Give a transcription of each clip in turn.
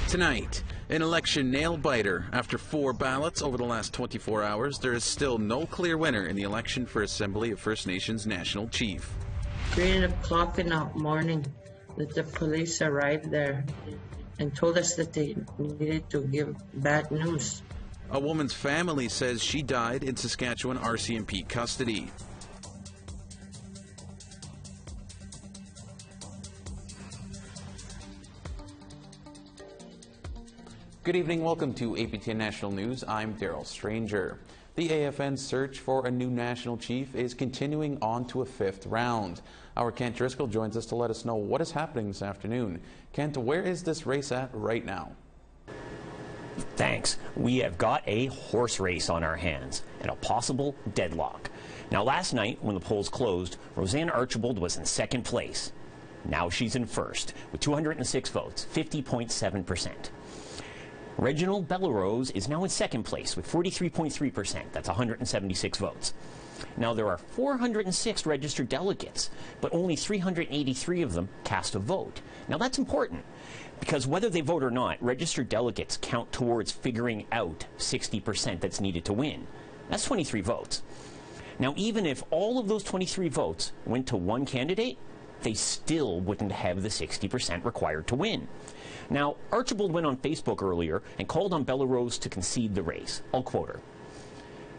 Tonight, an election nail-biter. After 4 ballots over the last 24 hours, there is still no clear winner in the election for Assembly of First Nations National Chief. 3 o'clock in the morning, that the police arrived there and told us that they needed to give bad news. A woman's family says she died in Saskatchewan RCMP custody. Good evening, welcome to APTN National News. I'm Daryl Stranger. The AFN's search for a new national chief is continuing on to a 5th round. Our Kent Driscoll joins us to let us know what is happening this afternoon. Kent, where is this race at right now? Thanks. We have got a horse race on our hands and a possible deadlock. Now, last night when the polls closed, Roseanne Archibald was in 2nd place. Now she's in 1st with 206 votes, 50.7%. Reginald Bellerose is now in 2nd place with 43.3%. That's 176 votes. Now, there are 406 registered delegates, but only 383 of them cast a vote. Now, that's important because whether they vote or not, registered delegates count towards figuring out 60% that's needed to win. That's 23 votes. Now, even if all of those 23 votes went to one candidate, they still wouldn't have the 60% required to win. Now, Archibald went on Facebook earlier and called on Bellerose to concede the race. I'll quote her.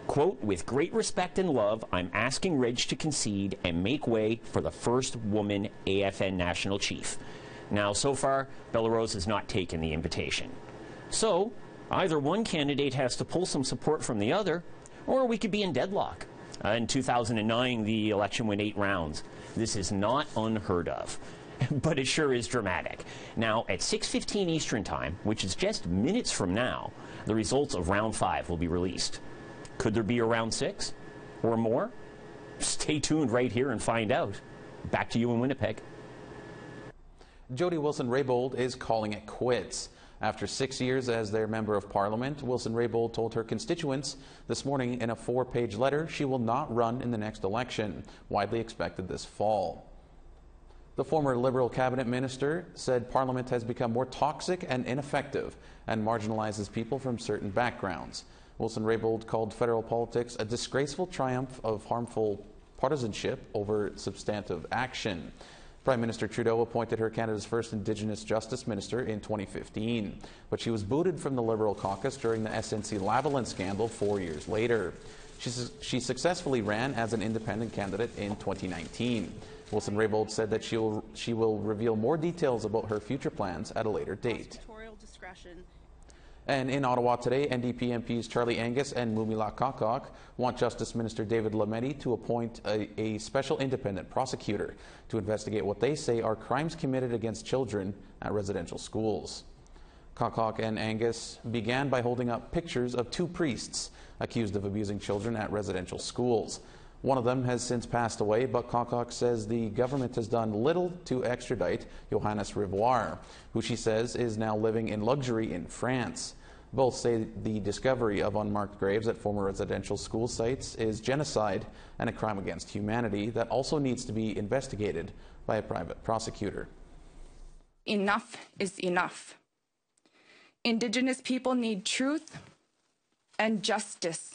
Quote, "With great respect and love, I'm asking Reg to concede and make way for the first woman AFN National Chief." Now, so far, Bellerose has not taken the invitation. So, either one candidate has to pull some support from the other, or we could be in deadlock. In 2009, the election went 8 rounds. This is not unheard of. But it sure is dramatic. Now, at 6:15 Eastern Time, which is just minutes from now, the results of Round 5 will be released. Could there be a Round 6 or more? Stay tuned right here and find out. Back to you in Winnipeg. Jody Wilson-Raybould is calling it quits. After 6 years as their Member of Parliament, Wilson-Raybould told her constituents this morning in a 4-page letter she will not run in the next election, widely expected this fall. The former Liberal cabinet minister said Parliament has become more toxic and ineffective and marginalizes people from certain backgrounds. Wilson-Raybould called federal politics a disgraceful triumph of harmful partisanship over substantive action. Prime Minister Trudeau appointed her Canada's first Indigenous Justice Minister in 2015, but she was booted from the Liberal caucus during the SNC-Lavalin scandal 4 years later. She successfully ran as an independent candidate in 2019. Wilson-Raybould said that she will reveal more details about her future plans at a later date. And in Ottawa today, NDP MPs Charlie Angus and Mumila Kakak want Justice Minister David Lametti to appoint a special independent prosecutor to investigate what they say are crimes committed against children at residential schools. Kakak and Angus began by holding up pictures of 2 priests accused of abusing children at residential schools. One of them has since passed away, but Kakak says the government has done little to extradite Johannes Rivoire, who she says is now living in luxury in France. Both say the discovery of unmarked graves at former residential school sites is genocide and a crime against humanity that also needs to be investigated by a private prosecutor. Enough is enough. Indigenous people need truth and justice.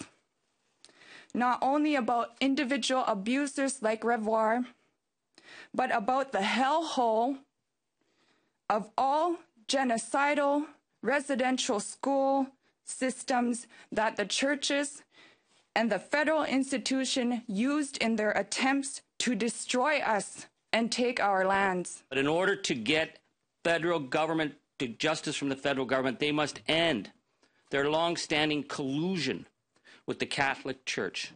Not only about individual abusers like Rivoire, but about the hellhole of all genocidal residential school systems that the churches and the federal institution used in their attempts to destroy us and take our lands. But in order to get federal government to justice from the federal government, they must end their long-standing collusion with the Catholic Church.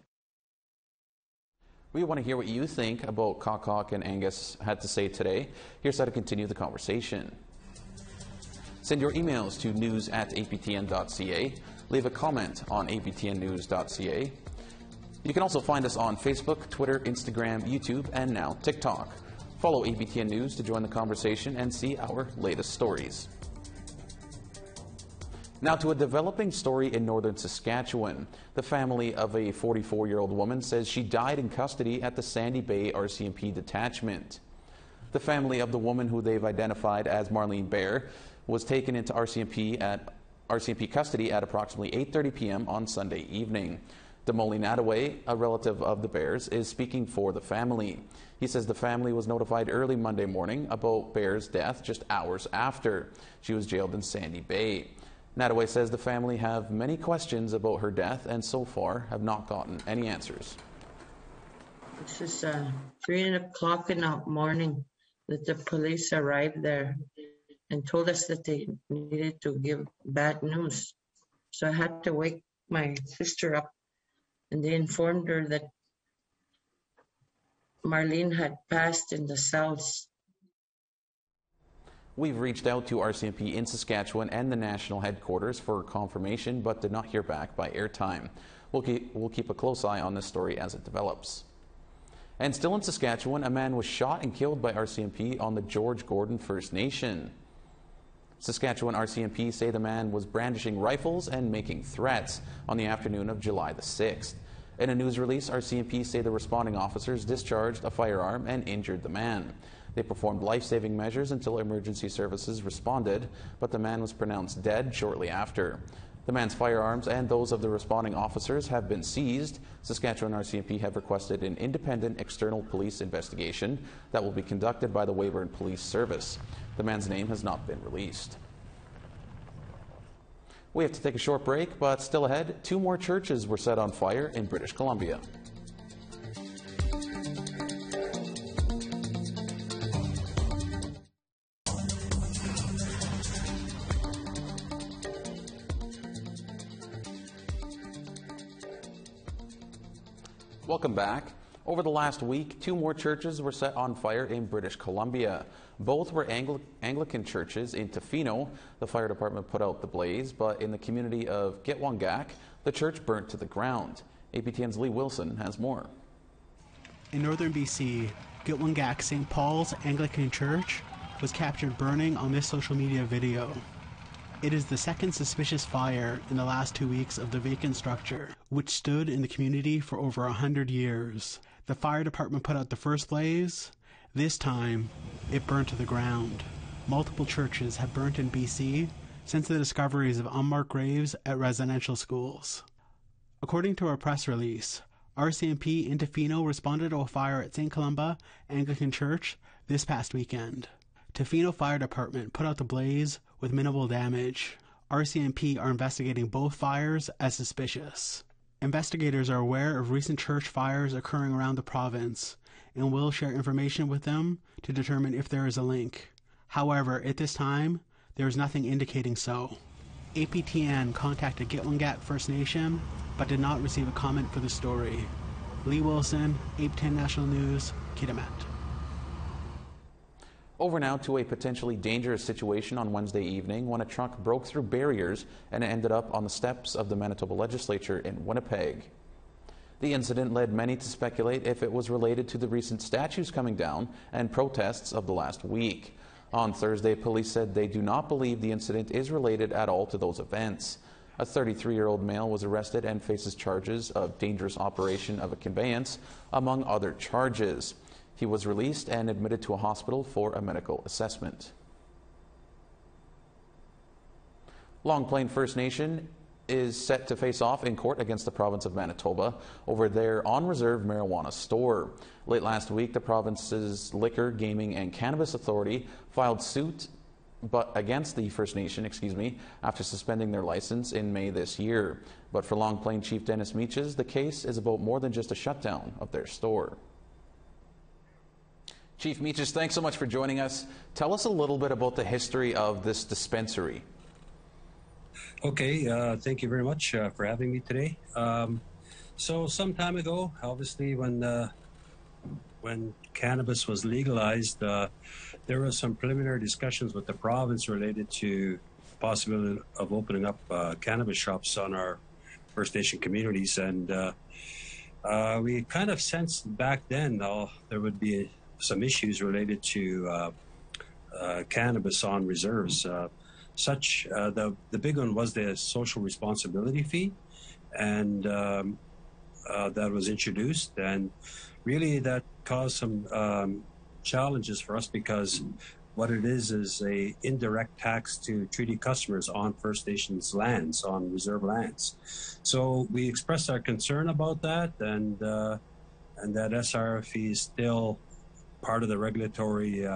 We want to hear what you think about Kakak and Angus had to say today. Here's how to continue the conversation. Send your emails to news@aptn.ca. Leave a comment on aptnnews.ca. You can also find us on Facebook, Twitter, Instagram, YouTube, and now TikTok. Follow APTN News to join the conversation and see our latest stories. Now to a developing story in northern Saskatchewan. The family of a 44-year-old woman says she died in custody at the Sandy Bay RCMP detachment. The family of the woman, who they've identified as Marlene Bear, was taken into RCMP custody at approximately 8:30 p.m. on Sunday evening. Damoli Nadaway, a relative of the Bears, is speaking for the family. He says the family was notified early Monday morning about Bear's death just hours after she was jailed in Sandy Bay. Nadaway says the family have many questions about her death and so far have not gotten any answers. This is 3 o'clock in the morning that the police arrived there and told us that they needed to give bad news. So I had to wake my sister up, and they informed her that Marlene had passed in the cells. We've reached out to RCMP in Saskatchewan and the national headquarters for confirmation, but did not hear back by airtime. We'll keep a close eye on this story as it develops. And still in Saskatchewan, a man was shot and killed by RCMP on the George Gordon First Nation. Saskatchewan RCMP say the man was brandishing rifles and making threats on the afternoon of July the 6th. In a news release, RCMP say the responding officers discharged a firearm and injured the man. They performed life-saving measures until emergency services responded, but the man was pronounced dead shortly after. The man's firearms and those of the responding officers have been seized. Saskatchewan RCMP have requested an independent external police investigation that will be conducted by the Weyburn Police Service. The man's name has not been released. We have to take a short break, but still ahead, 2 more churches were set on fire in British Columbia. Welcome back. Over the last week, 2 more churches were set on fire in British Columbia. Both were Anglican churches in Tofino. The fire department put out the blaze, but in the community of Gitwangak, the church burnt to the ground. APTN's Lee Wilson has more. In northern BC, Gitwangak St. Paul's Anglican Church was captured burning on this social media video. It is the second suspicious fire in the last 2 weeks of the vacant structure, which stood in the community for over 100 years. The fire department put out the first blaze. This time, it burned to the ground. Multiple churches have burnt in BC since the discoveries of unmarked graves at residential schools. According to a press release, RCMP in Tofino responded to a fire at St. Columba Anglican Church this past weekend. Tofino Fire Department put out the blaze with minimal damage. RCMP are investigating both fires as suspicious. Investigators are aware of recent church fires occurring around the province and will share information with them to determine if there is a link. However, at this time, there is nothing indicating so. APTN contacted Gitwangak First Nation but did not receive a comment for the story. Lee Wilson, APTN National News, Kitimat. Over now to a potentially dangerous situation on Wednesday evening when a truck broke through barriers and ended up on the steps of the Manitoba Legislature in Winnipeg. The incident led many to speculate if it was related to the recent statues coming down and protests of the last week. On Thursday, police said they do not believe the incident is related at all to those events. A 33-year-old male was arrested and faces charges of dangerous operation of a conveyance, among other charges. He was released and admitted to a hospital for a medical assessment. Long Plain First Nation is set to face off in court against the province of Manitoba over their on-reserve marijuana store. Late last week, the province's Liquor, Gaming and Cannabis Authority filed suit against the First Nation, after suspending their license in May this year. But for Long Plain Chief Dennis Meaches, the case is about more than just a shutdown of their store. Chief Meaches, thanks so much for joining us. Tell us a little bit about the history of this dispensary. Okay, thank you very much for having me today. So some time ago, obviously when cannabis was legalized, there were some preliminary discussions with the province related to the possibility of opening up cannabis shops on our First Nation communities, and we kind of sensed back then there would be some issues related to cannabis on reserves. The big one was the social responsibility fee, and that was introduced, and really that caused some challenges for us because what it is a indirect tax to treaty customers on First Nations lands, on reserve lands. So we expressed our concern about that, and that SRFE is still part of the regulatory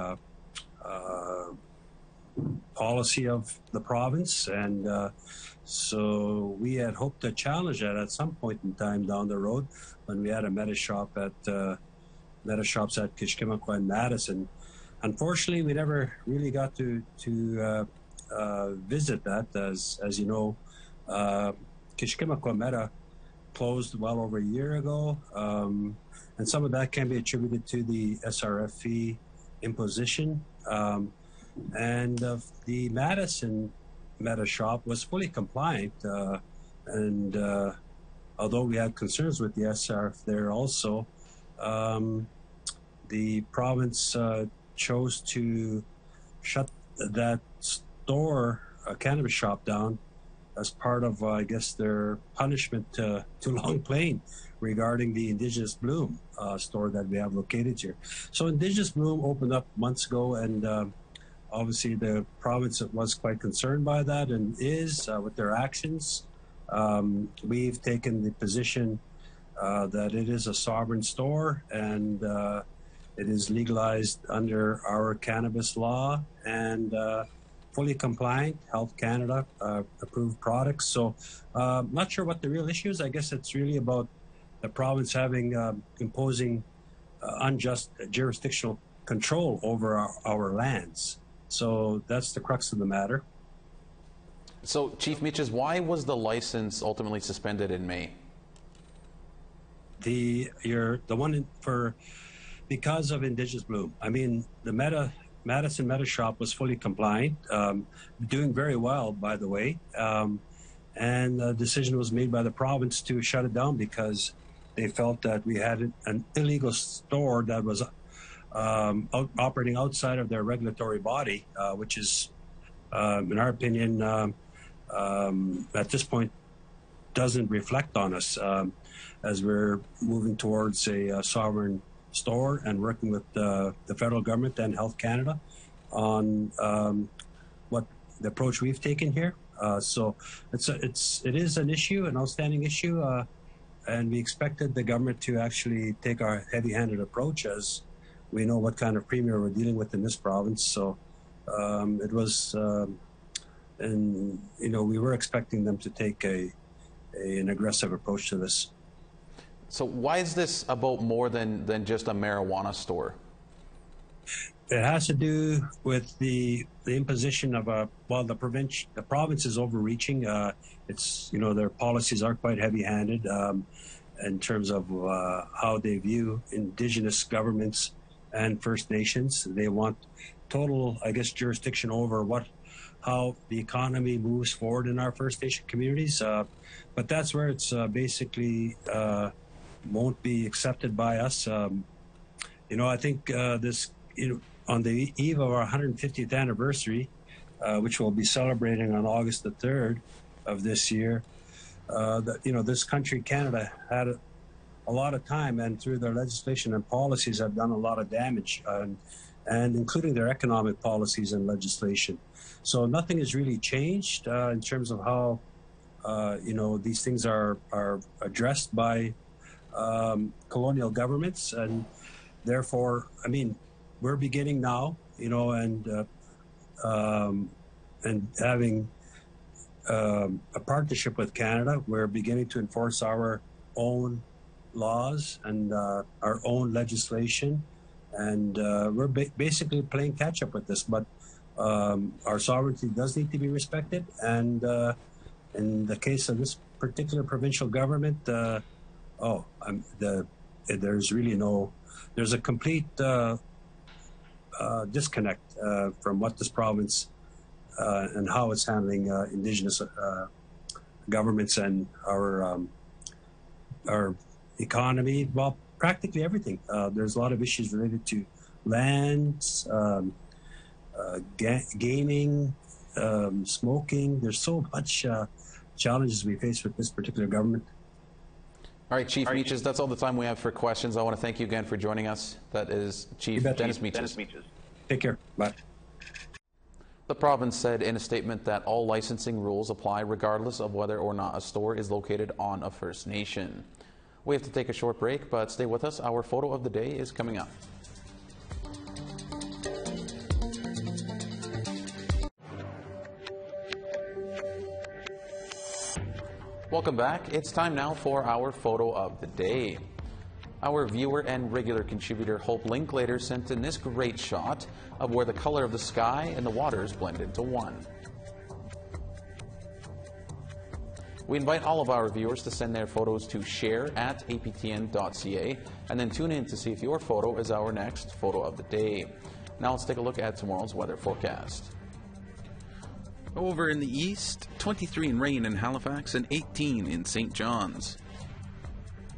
policy of the province, and so we had hoped to challenge that at some point in time down the road when we had a meta shops at Kishkimakwa and Madison. Unfortunately, we never really got to visit that. As you know, Kishkimakwa Meta closed well over a year ago, and some of that can be attributed to the SRFE imposition. And the Madison Meta shop was fully compliant, and although we had concerns with the SRF there also, the province chose to shut that store, cannabis shop, down as part of, I guess, their punishment to Long Plain regarding the Indigenous Bloom store that we have located here. So Indigenous Bloom opened up months ago, and obviously the province was quite concerned by that and is with their actions. We've taken the position that it is a sovereign store, and it is legalized under our cannabis law and fully compliant, Health Canada approved products. So not sure what the real issue is. I guess it's really about the province having imposing unjust jurisdictional control over our lands. So that's the crux of the matter. So, Chief Meaches, why was the license ultimately suspended in May? Because of Indigenous Bloom. I mean, the Madison Meta shop was fully compliant, doing very well, by the way. And the decision was made by the province to shut it down because they felt that we had an illegal store that was operating outside of their regulatory body, which is, in our opinion, at this point, doesn't reflect on us as we're moving towards a sovereign store and working with the federal government and Health Canada on what the approach we've taken here. So it is an issue, an outstanding issue, and we expected the government to actually take our heavy-handed approach, as we know what kind of premier we're dealing with in this province. So it was, and we were expecting them to take an aggressive approach to this. So why is this about more than just a marijuana store? It has to do with the imposition of the province is overreaching. It's, their policies are quite heavy-handed in terms of how they view Indigenous governments and First Nations. They want total, I guess, jurisdiction over how the economy moves forward in our First Nation communities. But that's where it's basically won't be accepted by us. I think this, on the eve of our 150th anniversary, which we'll be celebrating on August the 3rd of this year, this country, Canada, had a lot of time, and through their legislation and policies have done a lot of damage, and including their economic policies and legislation. So nothing has really changed in terms of how these things are addressed by colonial governments, and therefore, I mean, we're beginning now, and having a partnership with Canada. We're beginning to enforce our own laws and our own legislation, and we're basically playing catch up with this. But our sovereignty does need to be respected, and in the case of this particular provincial government, there's a complete disconnect from what this province and how it's handling Indigenous governments and our economy. Well, practically everything. There's a lot of issues related to lands, gaming, smoking. There's so much challenges we face with this particular government. All right, Chief Meaches, that's all the time we have for questions. I want to thank you again for joining us. That is Chief Dennis Meaches. Take care. Bye. The province said in a statement that all licensing rules apply regardless of whether or not a store is located on a First Nation. We have to take a short break, but stay with us. Our photo of the day is coming up. Welcome back. It's time now for our photo of the day. Our viewer and regular contributor Hope Linklater sent in this great shot of where the color of the sky and the waters blend into one. We invite all of our viewers to send their photos to share@aptn.ca and then tune in to see if your photo is our next photo of the day. Now let's take a look at tomorrow's weather forecast. Over in the east, 23 in rain in Halifax and 18 in St. John's.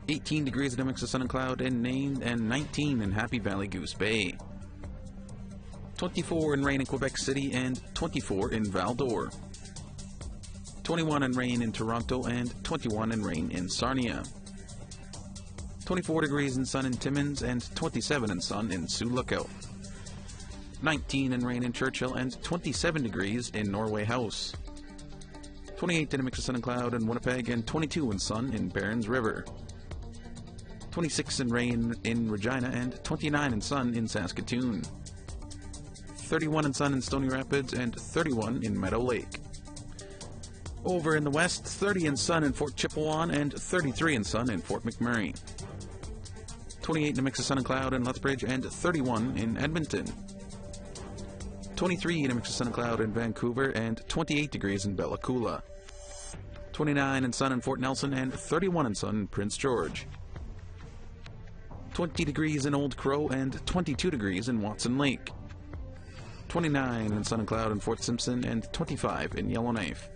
18 degrees in a mix of sun and cloud in Nain and 19 in Happy Valley Goose Bay. 24 in rain in Quebec City and 24 in Val-d'Or. 21 in rain in Toronto and 21 in rain in Sarnia. 24 degrees in sun in Timmins and 27 in sun in Sioux Lookout. 19 in rain in Churchill and 27 degrees in Norway House. 28 in a mix of sun and cloud in Winnipeg and 22 in sun in Barons River. 26 in rain in Regina and 29 in sun in Saskatoon. 31 in sun in Stony Rapids and 31 in Meadow Lake. Over in the west, 30 in sun in Fort Chipewyan and 33 in sun in Fort McMurray. 28 in a mix of sun and cloud in Lethbridge and 31 in Edmonton. 23 in a mix of sun and cloud in Vancouver and 28 degrees in Bella Coola. 29 in sun in Fort Nelson and 31 in sun in Prince George. 20 degrees in Old Crow and 22 degrees in Watson Lake. 29 in sun and cloud in Fort Simpson and 25 in Yellowknife.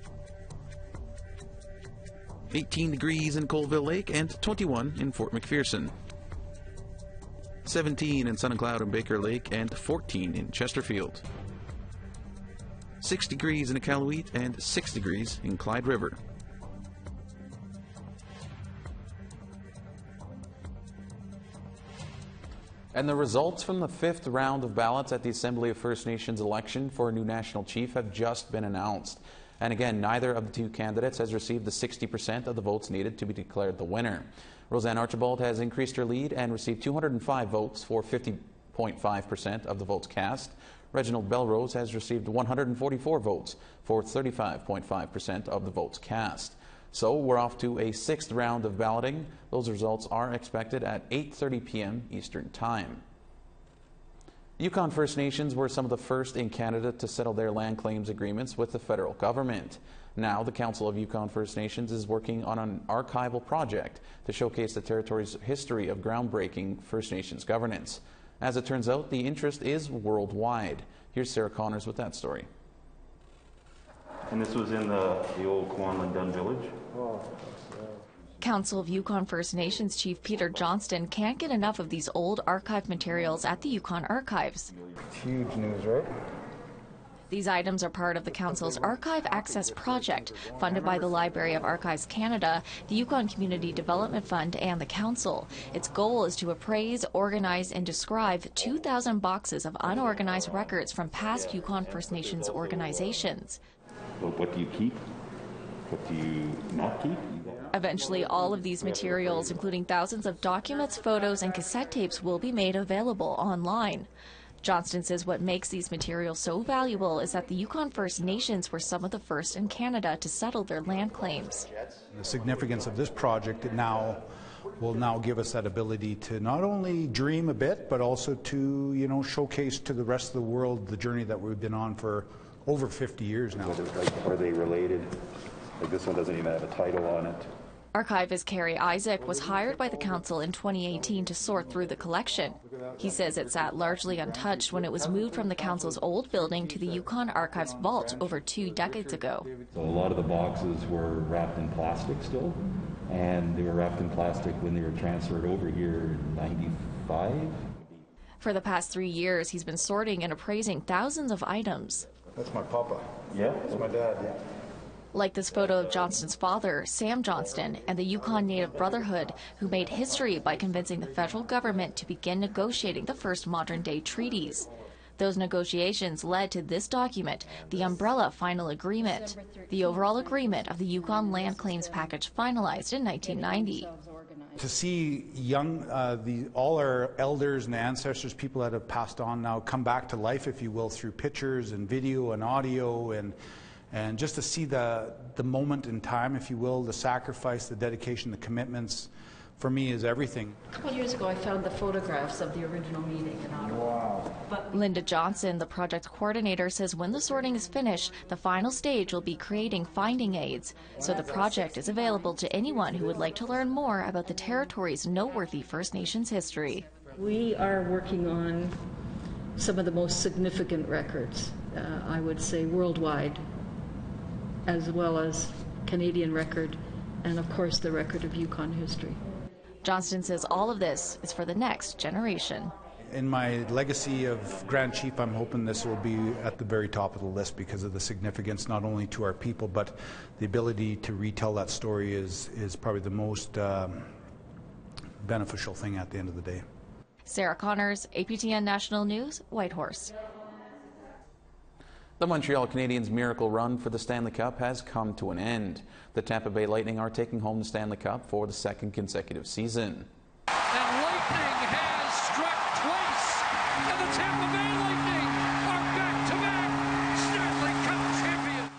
18 degrees in Colville Lake and 21 in Fort McPherson. 17 in sun and cloud in Baker Lake and 14 in Chesterfield. 6 degrees in Iqaluit and 6 degrees in Clyde River. And the results from the 5th round of ballots at the Assembly of First Nations election for a new national chief have just been announced. And again, neither of the two candidates has received the 60% of the votes needed to be declared the winner. Roseanne Archibald has increased her lead and received 205 votes for 50.5% of the votes cast. Reginald Belrose has received 144 votes for 35.5% of the votes cast. So we're off to a 6th round of balloting. Those results are expected at 8:30 p.m. Eastern Time. Yukon First Nations were some of the first in Canada to settle their land claims agreements with the federal government. Now, the Council of Yukon First Nations is working on an archival project to showcase the territory's history of groundbreaking First Nations governance. As it turns out, the interest is worldwide. Here's Sarah Connors with that story. And this was in the old Kwanlin Dun village? Council of Yukon First Nations Chief Peter Johnston can't get enough of these old archive materials at the Yukon Archives. It's huge news, right? These items are part of the Council's Archive Access Project, funded by the Library of Archives Canada, the Yukon Community Development Fund, and the Council. Its goal is to appraise, organize, and describe 2,000 boxes of unorganized records from past Yukon First Nations organizations. What do you keep? What do you not keep? Eventually, all of these materials, including thousands of documents, photos, and cassette tapes, will be made available online. Johnston says what makes these materials so valuable is that the Yukon First Nations were some of the first in Canada to settle their land claims. The significance of this project will now give us that ability to not only dream a bit, but also to, showcase to the rest of the world the journey that we've been on for over 50 years now. Are they related? Like this one doesn't even have a title on it. Archivist Carrie Isaac was hired by the Council in 2018 to sort through the collection. He says it sat largely untouched when it was moved from the Council's old building to the Yukon Archives vault over 2 decades ago. So a lot of the boxes were wrapped in plastic still, and they were wrapped in plastic when they were transferred over here in 95. For the past 3 years, he's been sorting and appraising thousands of items. That's my papa. Yeah? That's my dad, yeah. Like this photo of Johnston's father, Sam Johnston, and the Yukon Native Brotherhood, who made history by convincing the federal government to begin negotiating the first modern-day treaties. Those negotiations led to this document, the Umbrella Final Agreement, the overall agreement of the Yukon Land Claims Package finalized in 1990. To see young, all our elders and ancestors, people that have passed on now, come back to life, if you will, through pictures and video and audio, and just to see the moment in time, if you will, the sacrifice, the dedication, the commitments, for me is everything. A couple of years ago, I found the photographs of the original meeting in Ottawa. Wow. Linda Johnson, the project coordinator, says when the sorting is finished, the final stage will be creating finding aids. So the project is available to anyone who would like to learn more about the territory's noteworthy First Nations history. We are working on some of the most significant records, I would say worldwide, as well as Canadian record, and of course the record of Yukon history. Johnston says all of this is for the next generation. In my legacy of Grand Chief, I'm hoping this will be at the very top of the list because of the significance not only to our people, but the ability to retell that story is probably the most beneficial thing at the end of the day. Sarah Connors, APTN National News, Whitehorse. The Montreal Canadiens' miracle run for the Stanley Cup has come to an end. The Tampa Bay Lightning are taking home the Stanley Cup for the second consecutive season. And Lightning has struck twice, and the Tampa Bay Lightning are back-to-back Stanley Cup champions.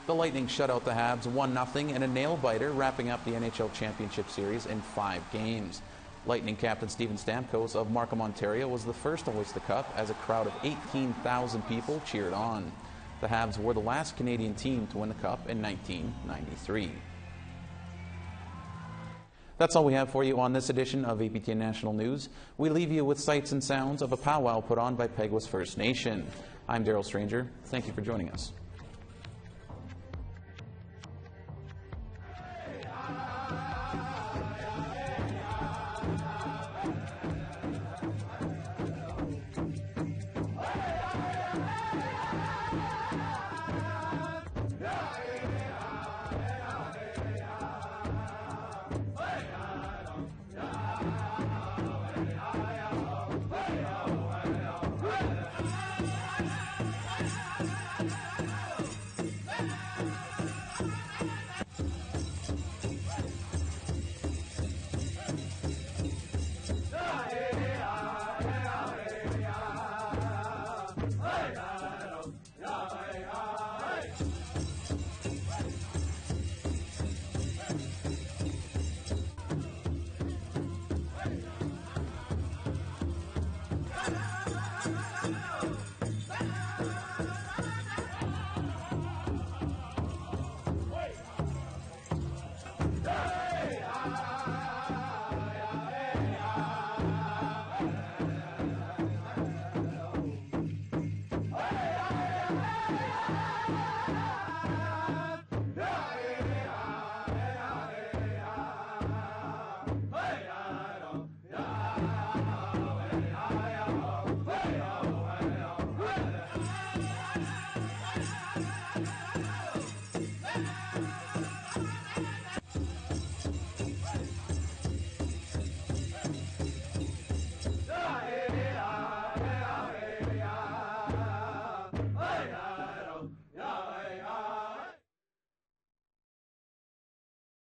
The Lightning shut out the Habs 1-0 in a nail-biter, wrapping up the NHL Championship Series in 5 games. Lightning captain Steven Stamkos of Markham, Ontario, was the first to hoist the cup as a crowd of 18,000 people cheered on. The Habs were the last Canadian team to win the cup in 1993. That's all we have for you on this edition of APTN National News. We leave you with sights and sounds of a powwow put on by Peguis First Nation. I'm Daryl Stranger. Thank you for joining us.